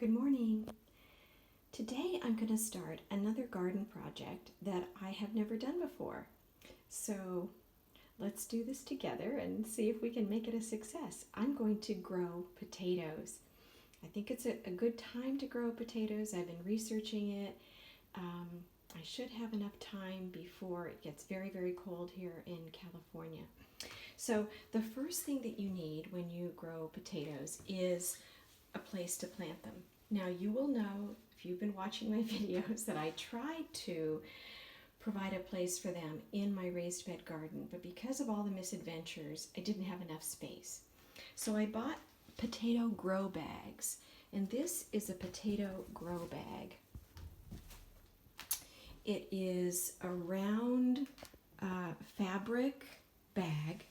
Good morning. Today I'm going to start another garden project that I have never done before. So let's do this together and see if we can make it a success. I'm going to grow potatoes. I think it's a good time to grow potatoes. I've been researching it. I should have enough time before it gets very, very cold here in California. So the first thing that you need when you grow potatoes is a place to plant them. Now you will know, if you've been watching my videos, that I tried to provide a place for them in my raised bed garden, but because of all the misadventures, I didn't have enough space. So I bought potato grow bags, and this is a potato grow bag. It is a round fabric bag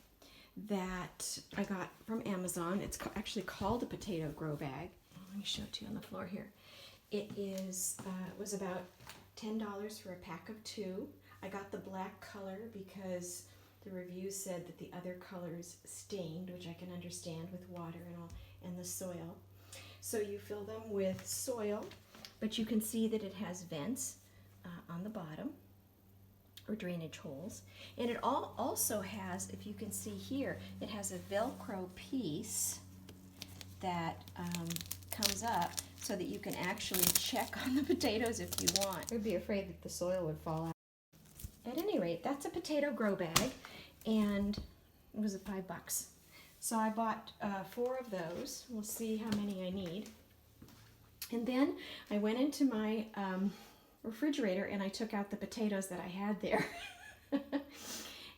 that I got from Amazon. It's actually called a potato grow bag. Let me show it to you on the floor here. It was about $10 for a pack of 2. I got the black color because the review said that the other colors stained, which I can understand with water and the soil. So you fill them with soil, but you can see that it has vents on the bottom, or drainage holes. And it also has, if you can see here, it has a Velcro piece that comes up so that you can actually check on the potatoes if you want. I'd be afraid that the soil would fall out. At any rate, that's a potato grow bag, and it was $5. So I bought 4 of those. We'll see how many I need. And then I went into my refrigerator and I took out the potatoes that I had there.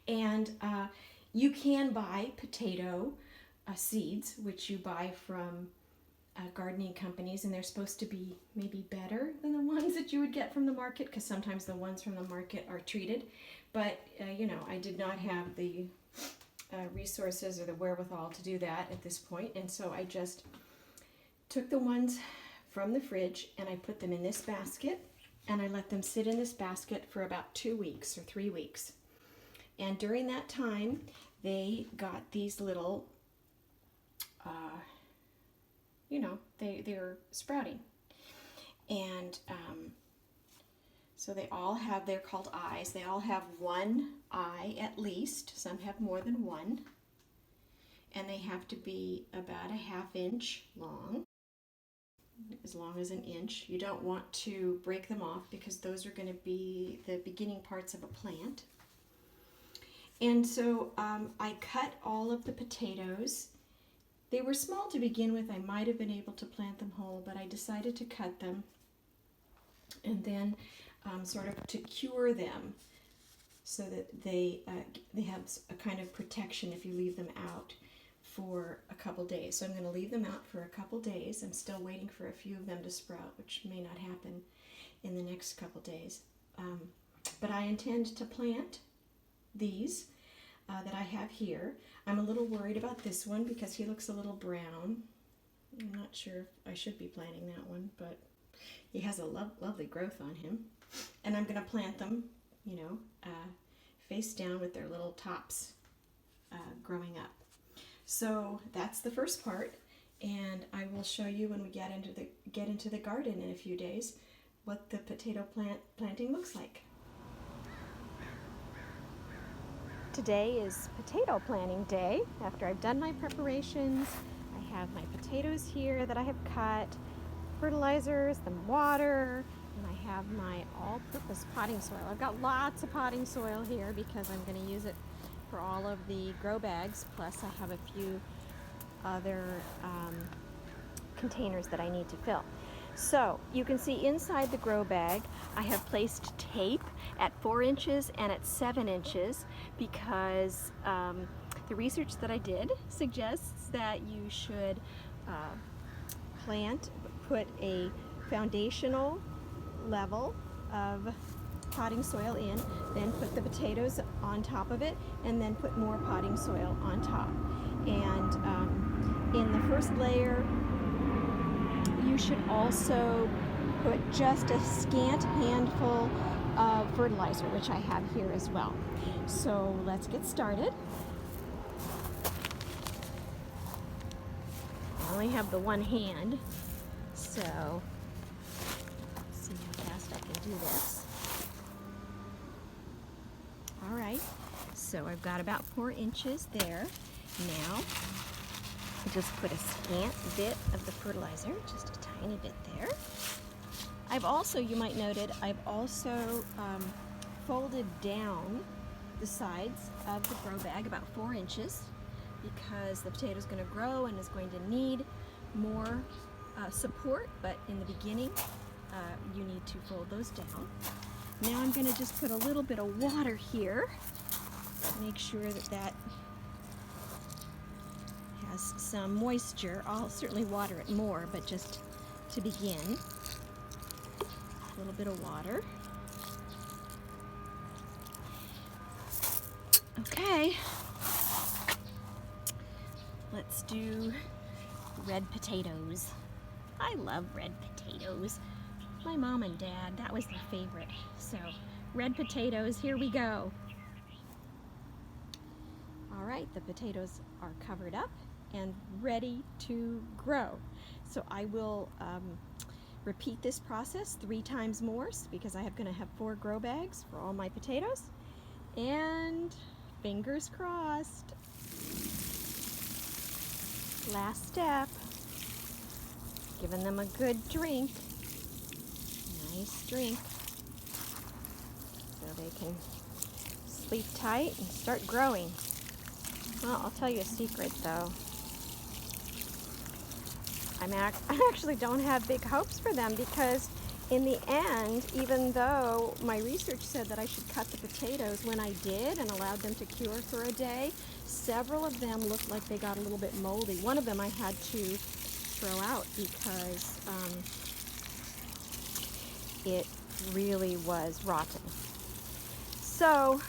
And you can buy potato seeds, which you buy from gardening companies, and they're supposed to be maybe better than the ones that you would get from the market, because sometimes the ones from the market are treated. But you know, I did not have the resources or the wherewithal to do that at this point, and so I just took the ones from the fridge and I put them in this basket, and I let them sit in this basket for about 2 weeks or 3 weeks. And during that time, they got these little, they're sprouting. And so they're called eyes. They all have one eye at least. Some have more than one. And they have to be about a ½ inch long. As long as an inch. You don't want to break them off because those are going to be the beginning parts of a plant. And so I cut all of the potatoes. They were small to begin with. I might have been able to plant them whole, but I decided to cut them and then sort of to cure them so that they have a kind of protection if you leave them out for a couple days. So I'm going to leave them out for a couple days. I'm still waiting for a few of them to sprout, which may not happen in the next couple days. But I intend to plant these that I have here. I'm a little worried about this one because he looks a little brown. I'm not sure if I should be planting that one, but he has a lovely growth on him. And I'm going to plant them, face down with their little tops growing up. So that's the first part, and I will show you when we get into the garden in a few days what the potato planting looks like. Today is potato planting day. After I've done my preparations, I have my potatoes here that I have cut, fertilizers, the water, and I have my all-purpose potting soil. I've got lots of potting soil here because I'm going to use it for all of the grow bags, plus I have a few other containers that I need to fill. So you can see inside the grow bag I have placed tape at 4 inches and at 7 inches because the research that I did suggests that you should put a foundational level of potting soil in, then put the potatoes on top of it, and then put more potting soil on top. And in the first layer, you should also put just a scant handful of fertilizer, which I have here as well. So let's get started. I only have the one hand, So, let's see how fast I can do this. All right, so I've got about 4 inches there. Now, I'll just put a scant bit of the fertilizer, just a tiny bit there. I've also, you might noted, I've also folded down the sides of the grow bag about 4 inches because the potato is going to grow and is going to need more support, but in the beginning you need to fold those down. Now I'm going to just put a little bit of water here, make sure that that has some moisture. I'll certainly water it more, but just to begin, a little bit of water. Okay, let's do red potatoes. I love red potatoes. My mom and dad, that was their favorite. So, red potatoes, here we go. All right, the potatoes are covered up and ready to grow. So I will repeat this process 3 times more because I am going to have 4 grow bags for all my potatoes. And fingers crossed. Last step, giving them a good drink. Nice drink, so they can sleep tight and start growing. Well, I'll tell you a secret though. I actually don't have big hopes for them because in the end, even though my research said that I should cut the potatoes, when I did and allowed them to cure for a day, several of them looked like they got a little bit moldy. One of them I had to throw out because it really was rotten. So,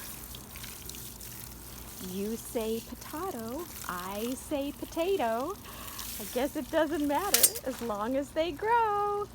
you say potato, I say potato. I guess it doesn't matter as long as they grow.